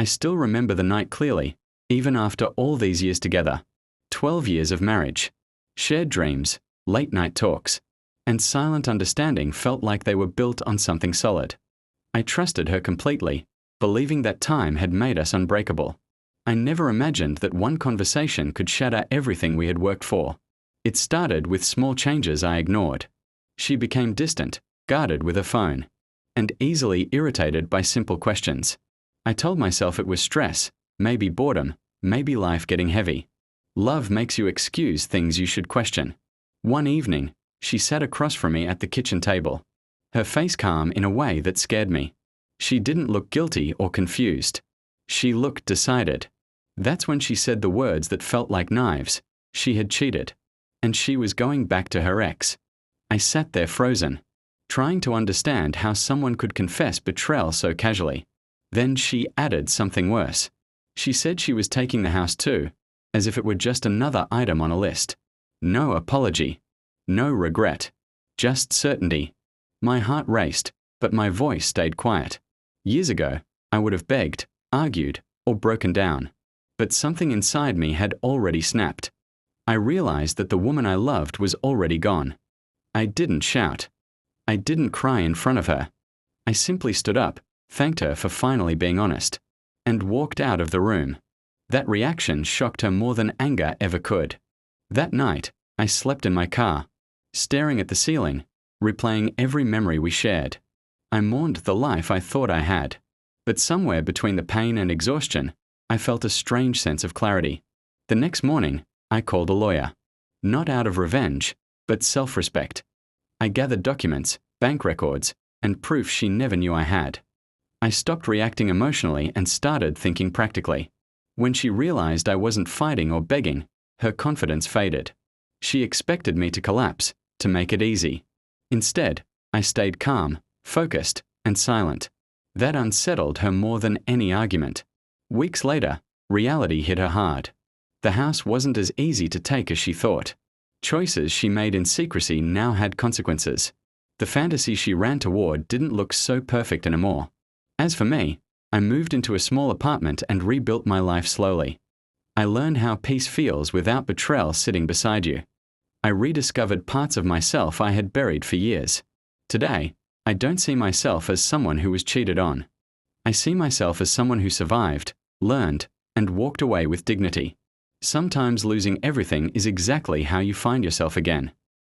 I still remember the night clearly, even after all these years together. 12 years of marriage. Shared dreams, late-night talks, and silent understanding felt like they were built on something solid. I trusted her completely, believing that time had made us unbreakable. I never imagined that one conversation could shatter everything we had worked for. It started with small changes I ignored. She became distant, guarded with her phone, and easily irritated by simple questions. I told myself it was stress, maybe boredom, maybe life getting heavy. Love makes you excuse things you should question. One evening, she sat across from me at the kitchen table, her face calm in a way that scared me. She didn't look guilty or confused. She looked decided. That's when she said the words that felt like knives. She had cheated, and she was going back to her ex. I sat there frozen, trying to understand how someone could confess betrayal so casually. Then she added something worse. She said she was taking the house too, as if it were just another item on a list. No apology, no regret, just certainty. My heart raced, but my voice stayed quiet. Years ago, I would have begged, argued, or broken down. But something inside me had already snapped. I realized that the woman I loved was already gone. I didn't shout. I didn't cry in front of her. I simply stood up, thanked her for finally being honest, and walked out of the room. That reaction shocked her more than anger ever could. That night, I slept in my car, staring at the ceiling, replaying every memory we shared. I mourned the life I thought I had. But somewhere between the pain and exhaustion, I felt a strange sense of clarity. The next morning, I called a lawyer. Not out of revenge, but self-respect. I gathered documents, bank records, and proof she never knew I had. I stopped reacting emotionally and started thinking practically. When she realized I wasn't fighting or begging, her confidence faded. She expected me to collapse, to make it easy. Instead, I stayed calm, focused, and silent. That unsettled her more than any argument. Weeks later, reality hit her hard. The house wasn't as easy to take as she thought. Choices she made in secrecy now had consequences. The fantasy she ran toward didn't look so perfect anymore. As for me, I moved into a small apartment and rebuilt my life slowly. I learned how peace feels without betrayal sitting beside you. I rediscovered parts of myself I had buried for years. Today, I don't see myself as someone who was cheated on. I see myself as someone who survived, learned, and walked away with dignity. Sometimes losing everything is exactly how you find yourself again.